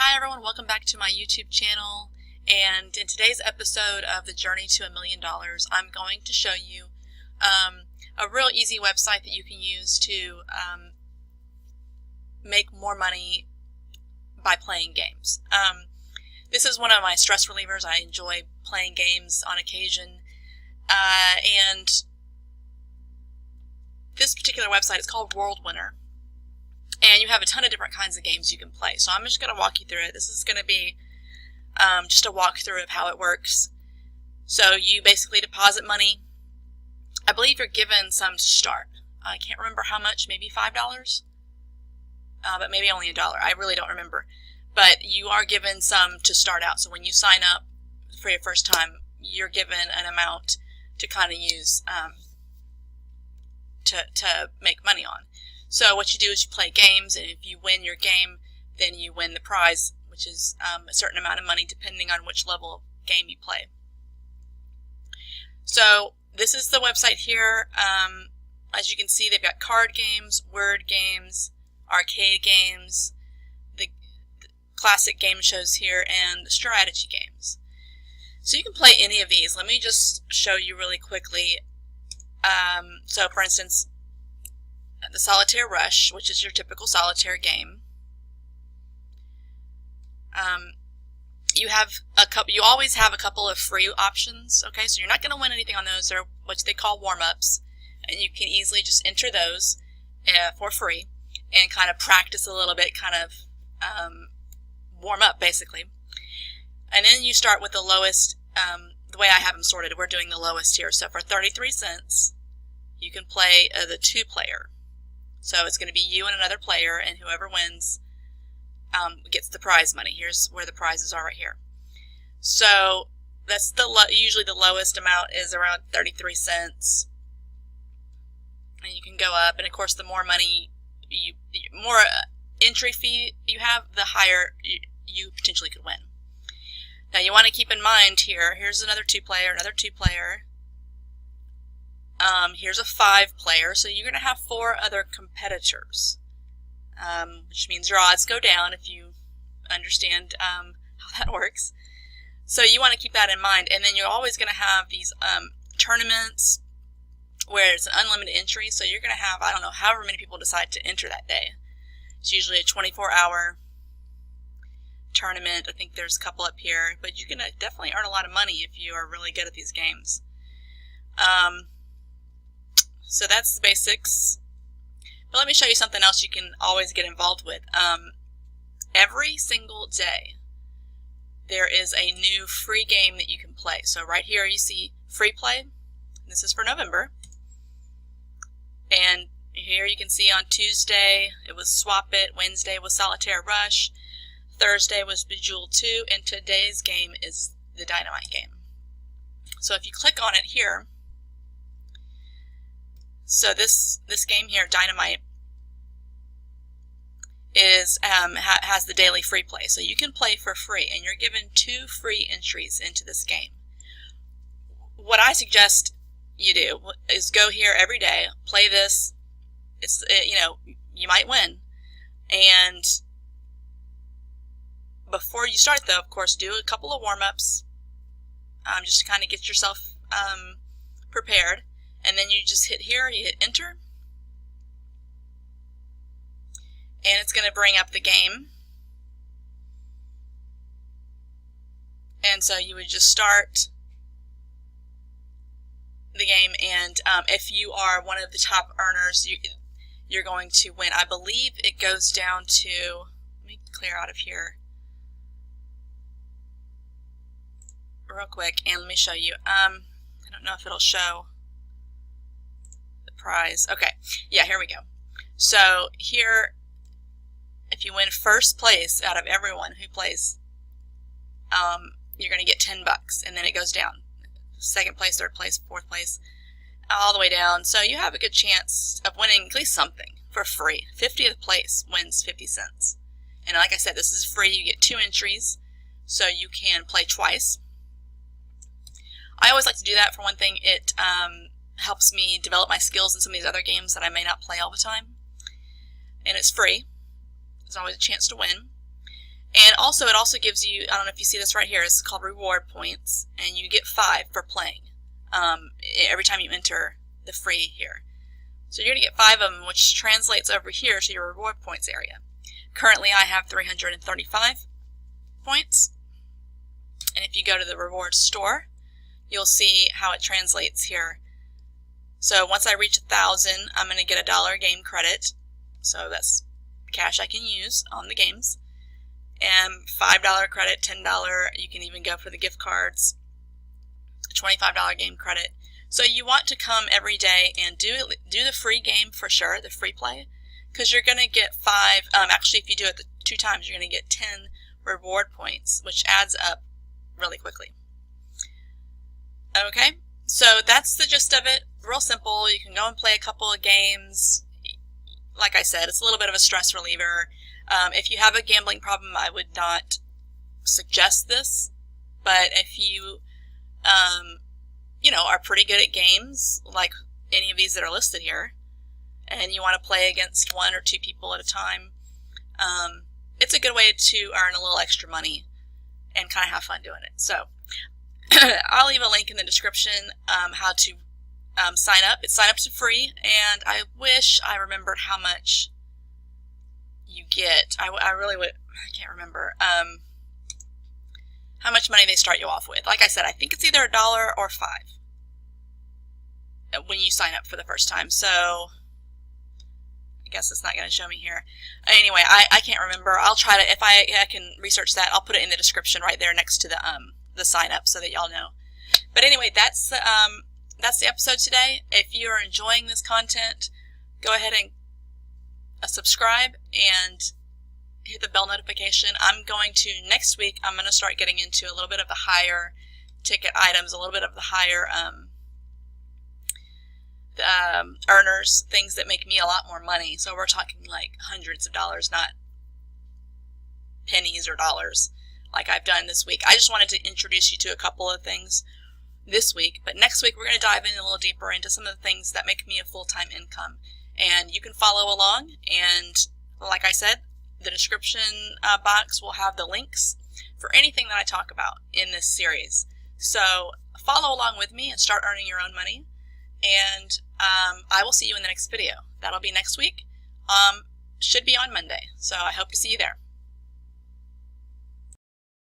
Hi everyone, welcome back to my YouTube channel, and in today's episode of The Journey to $1 Million, I'm going to show you a real easy website that you can use to make more money by playing games. This is one of my stress relievers. I enjoy playing games on occasion, and this particular website is called World Winner. And you have a ton of different kinds of games you can play. So I'm just going to walk you through it. This is going to be just a walkthrough of how it works. So you basically deposit money. I believe you're given some to start. I can't remember how much, maybe $5? But maybe only $1. I really don't remember. But you are given some to start out. So when you sign up for your first time, you're given an amount to kind of use to make money on. So what you do is you play games, and if you win your game, then you win the prize, which is a certain amount of money depending on which level of game you play. So this is the website here. As you can see, they've got card games, word games, arcade games, the classic game shows here, and strategy games. So you can play any of these. Let me just show you really quickly. So for instance, the Solitaire Rush, which is your typical solitaire game. You always have a couple of free options. Okay, so you're not going to win anything on those. They're what they call warm-ups, and you can easily just enter those for free and kind of practice a little bit, kind of warm up basically. And then you start with the lowest. The way I have them sorted, we're doing the lowest here. So for 33 cents, you can play the 2-player. So it's going to be you and another player, and whoever wins gets the prize money. Here's where the prizes are right here. So that's usually the lowest amount is around 33 cents. And you can go up, and of course the more money, more entry fee you have, the higher you potentially could win. Now you want to keep in mind here, here's another 2-player, another 2-player. Here's a 5-player, so you're going to have 4 other competitors, which means your odds go down if you understand how that works. So you want to keep that in mind, and then you're always going to have these tournaments where it's an unlimited entry, so you're going to have, I don't know, however many people decide to enter that day. It's usually a 24-hour tournament. I think there's a couple up here, but you can definitely earn a lot of money if you are really good at these games. So that's the basics. But let me show you something else you can always get involved with. Every single day, there is a new free game that you can play. So right here you see free play. This is for November. And here you can see on Tuesday it was Swap It, Wednesday was Solitaire Rush, Thursday was Bejeweled 2, and today's game is the Dynamite game. So if you click on it here, so this game here, Dynamite, is has the daily free play. So you can play for free, and you're given 2 free entries into this game. What I suggest you do is go here every day, play this. You might win. And before you start, though, of course, do a couple of warm-ups just to kind of get yourself prepared. And then you just hit here, you hit enter, and it's going to bring up the game. And so you would just start the game, and if you are one of the top earners, you're going to win. I believe it goes down to, let me clear out of here real quick, and let me show you. I don't know if it'll show prize. Okay, yeah, here we go. So here, if you win first place out of everyone who plays, you're going to get $10, and then it goes down. Second place, third place, fourth place, all the way down. So you have a good chance of winning at least something for free. 50th place wins 50 cents. And like I said, this is free. You get 2 entries, so you can play twice. I always like to do that. For one thing, it helps me develop my skills in some of these other games that I may not play all the time. And it's free. There's always a chance to win. And also, it also gives you, I don't know if you see this right here, it's called reward points, and you get 5 for playing every time you enter the free here. So you're going to get 5 of them, which translates over here to your reward points area. Currently, I have 335 points. And if you go to the rewards store, you'll see how it translates here. So once I reach 1,000, I'm going to get $1 game credit. So that's cash I can use on the games. And $5 credit, $10, you can even go for the gift cards, $25 game credit. So you want to come every day and do the free game for sure, the free play, because you're going to get 5, actually if you do it 2 times, you're going to get 10 reward points, which adds up really quickly. Okay, so that's the gist of it. Real simple. You can go and play a couple of games. Like I said, it's a little bit of a stress reliever. If you have a gambling problem, I would not suggest this. But if you, are pretty good at games, like any of these that are listed here, and you want to play against 1 or 2 people at a time, it's a good way to earn a little extra money and kind of have fun doing it. So I'll leave a link in the description how to sign up. Sign up's free, and I wish I remembered how much you get. I really would. I can't remember how much money they start you off with. Like I said, I think it's either $1 or $5 when you sign up for the first time. So I guess it's not going to show me here. Anyway, I can't remember. I'll try to, if I can research that, I'll put it in the description right there next to the sign up so that y'all know. But anyway, that's the episode today. If you're enjoying this content, go ahead and subscribe and hit the bell notification. Next week, I'm going to start getting into a little bit of the higher ticket items, a little bit of the higher earners, things that make me a lot more money. So we're talking like hundreds of dollars, not pennies or dollars like I've done this week. I just wanted to introduce you to a couple of things this week, but next week we're going to dive in a little deeper into some of the things that make me a full-time income. And you can follow along, and like I said, the description box will have the links for anything that I talk about in this series. So follow along with me and start earning your own money, and I will see you in the next video. That'll be next week. Should be on Monday, so I hope to see you there.